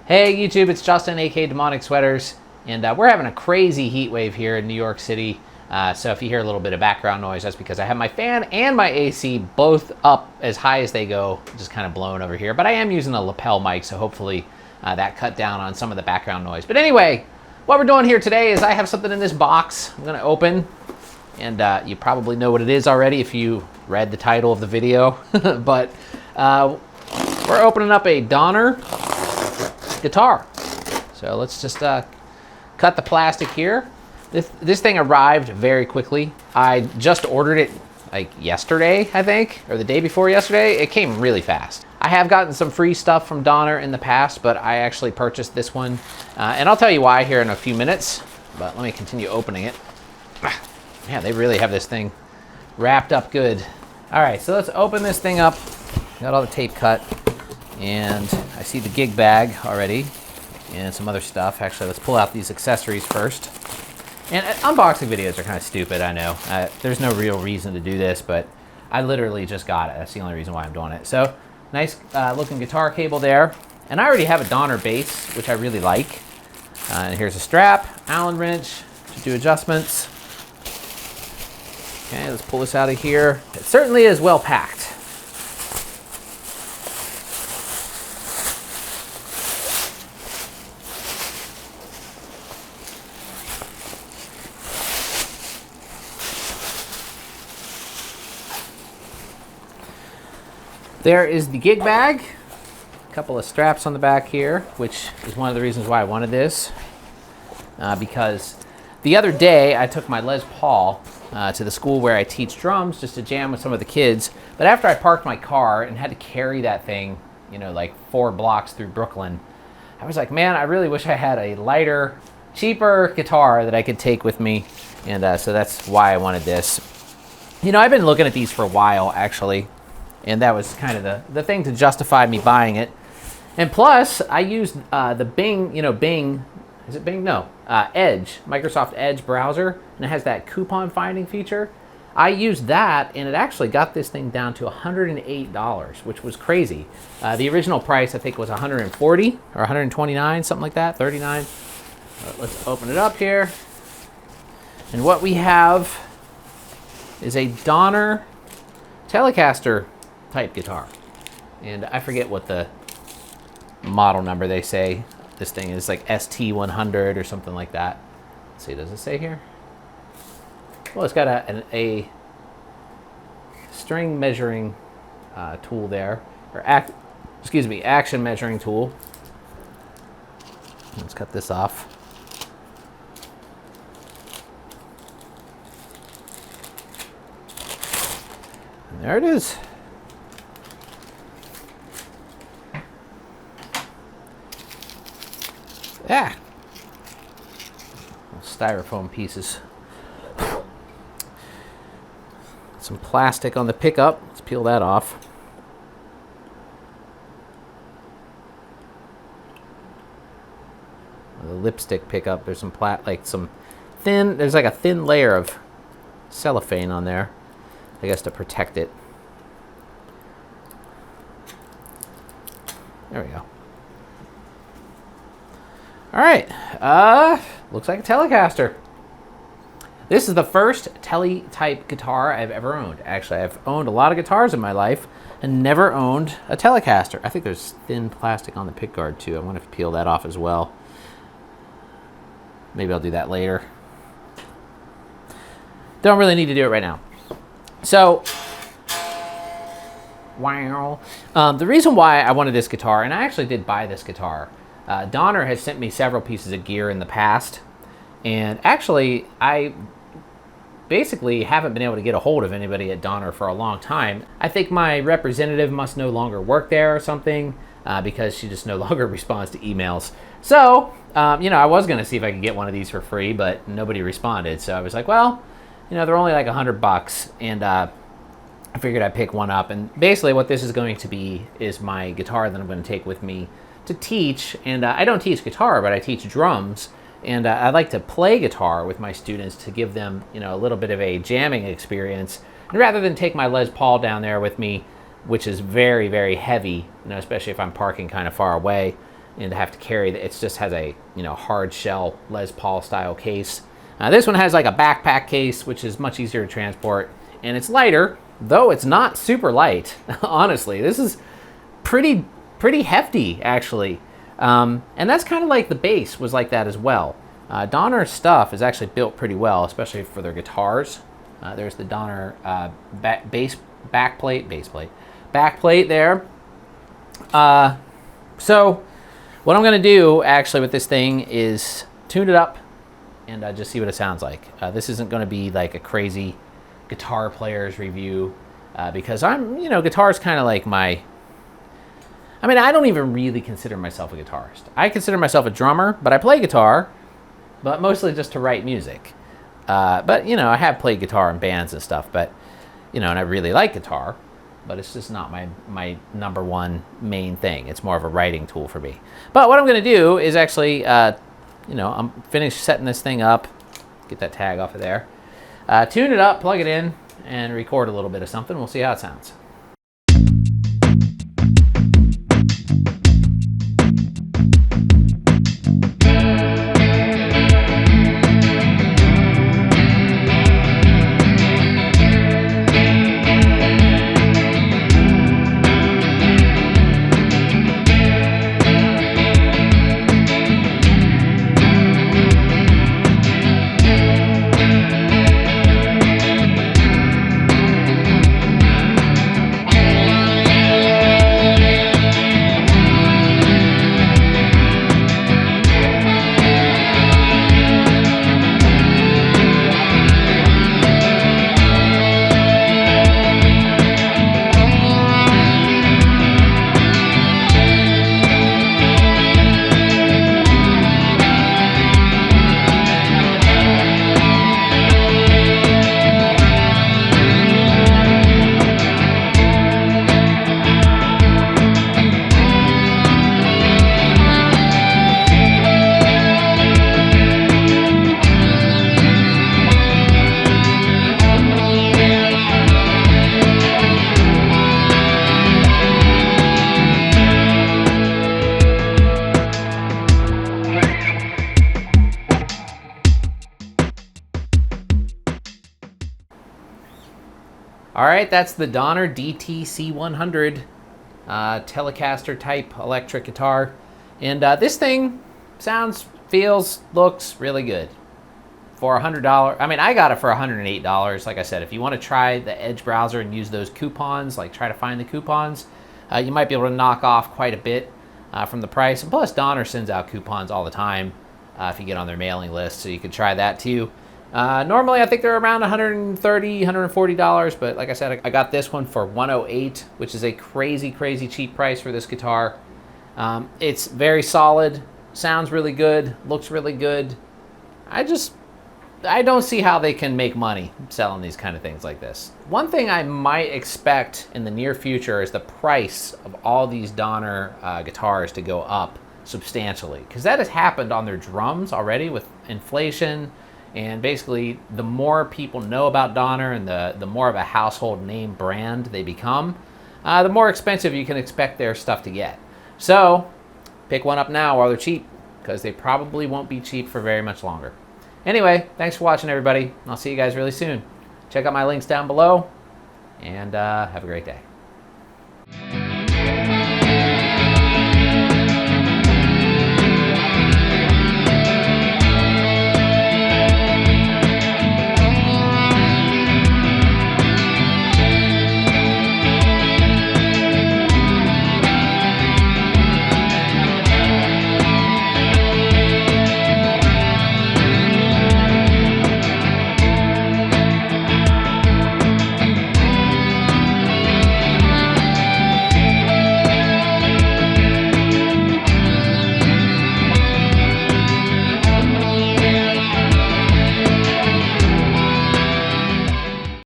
Hey YouTube, it's Justin, aka Demonic Sweaters, and we're having a crazy heat wave here in New York City. So if you hear a little bit of background noise, that's because I have my fan and my AC both up as high as they go, just kind of blowing over here. But I am using a lapel mic, so hopefully that cut down on some of the background noise. But anyway, what we're doing here today is I have something in this box I'm gonna open, and you probably know what it is already if you read the title of the video. But we're opening up a Donner guitar. So let's just cut the plastic here. This thing arrived very quickly. I just ordered it like yesterday, I think, or the day before yesterday. It came really fast. I have gotten some free stuff from Donner in the past, but I actually purchased this one. And I'll tell you why here in a few minutes, but let me continue opening it. Yeah, they really have this thing wrapped up good. All right, so let's open this thing up. Got all the tape cut. And I see the gig bag already and some other stuff. Actually, let's pull out these accessories first. And unboxing videos are kind of stupid, I know. There's no real reason to do this, but I literally just got it. That's the only reason why I'm doing it. So, nice looking guitar cable there. And I already have a Donner bass, which I really like. And here's a strap, Allen wrench to do adjustments. Okay, let's pull this out of here. It certainly is well packed. There is the gig bag, a couple of straps on the back here, which is one of the reasons why I wanted this, because the other day I took my Les Paul to the school where I teach drums just to jam with some of the kids, but after I parked my car and had to carry that thing, you know, like 4 blocks through Brooklyn, I was like, man, I really wish I had a lighter, cheaper guitar that I could take with me, and so that's why I wanted this. You know, I've been looking at these for a while, actually. And that was kind of the thing to justify me buying it. And plus, I used the Bing, you know, Bing, is it Bing? No, Edge, Microsoft Edge browser, and it has that coupon finding feature. I used that, and it actually got this thing down to $108, which was crazy. The original price, I think, was $140 or $129, something like that, $39. Let's open it up here. And what we have is a Donner Telecaster type guitar, and I forget what the model number they say. This thing is like ST100 or something like that. Let's see, does it say here? Well, it's got a string measuring tool there, or action measuring tool. Let's cut this off. And there it is. Yeah. Styrofoam pieces. Some plastic on the pickup. Let's peel that off. The lipstick pickup. There's some there's like a thin layer of cellophane on there, I guess, to protect it. There we go. All right, looks like a Telecaster. This is the first Tele-type guitar I've ever owned. Actually, I've owned a lot of guitars in my life and never owned a Telecaster. I think there's thin plastic on the pickguard too. I'm gonna peel that off as well. Maybe I'll do that later. Don't really need to do it right now. So, wow. The reason why I wanted this guitar, and I actually did buy this guitar, Donner has sent me several pieces of gear in the past, and actually I basically haven't been able to get a hold of anybody at Donner for a long time. I think my representative must no longer work there or something, because she just no longer responds to emails. So, you know, I was gonna see if I could get one of these for free, but nobody responded. So I was like, well, you know, they're only like $100, and I figured I'd pick one up. And basically what this is going to be is my guitar that I'm gonna take with me to teach. And I don't teach guitar, but I teach drums. And I like to play guitar with my students to give them, you know, a little bit of a jamming experience. And rather than take my Les Paul down there with me, which is very, very heavy, you know, especially if I'm parking kind of far away, and to have to carry it. It just has a, you know, hard shell Les Paul style case. This one has like a backpack case, which is much easier to transport, and it's lighter, though it's not super light. Honestly, this is pretty hefty actually, and that's kind of like the bass was like that as well. Donner stuff is actually built pretty well, especially for their guitars. There's the Donner backplate there. So what I'm going to do actually with this thing is tune it up and just see what it sounds like. This isn't going to be like a crazy guitar player's review because guitar's kind of like I don't even really consider myself a guitarist. I consider myself a drummer, but I play guitar, but mostly just to write music. But I have played guitar in bands and stuff, but and I really like guitar, but it's just not my number one main thing. It's more of a writing tool for me. But what I'm going to do is actually, I'm finished setting this thing up. Get that tag off of there. Tune it up, plug it in, and record a little bit of something. We'll see how it sounds. All right, that's the Donner DTC100 Telecaster type electric guitar. And this thing sounds, feels, looks really good. For $100, I got it for $108. Like I said, if you want to try the Edge browser and use those coupons, like try to find the coupons, you might be able to knock off quite a bit from the price. And plus, Donner sends out coupons all the time if you get on their mailing list, so you can try that too. Normally, I think they're around $130, $140, but like I said, I got this one for $108, which is a crazy, crazy cheap price for this guitar. It's very solid, sounds really good, looks really good. I don't see how they can make money selling these kind of things like this. One thing I might expect in the near future is the price of all these Donner guitars to go up substantially, because that has happened on their drums already with inflation. And basically, the more people know about Donner and the more of a household name brand they become, the more expensive you can expect their stuff to get. So, pick one up now while they're cheap, because they probably won't be cheap for very much longer. Anyway, thanks for watching, everybody. I'll see you guys really soon. Check out my links down below, and have a great day.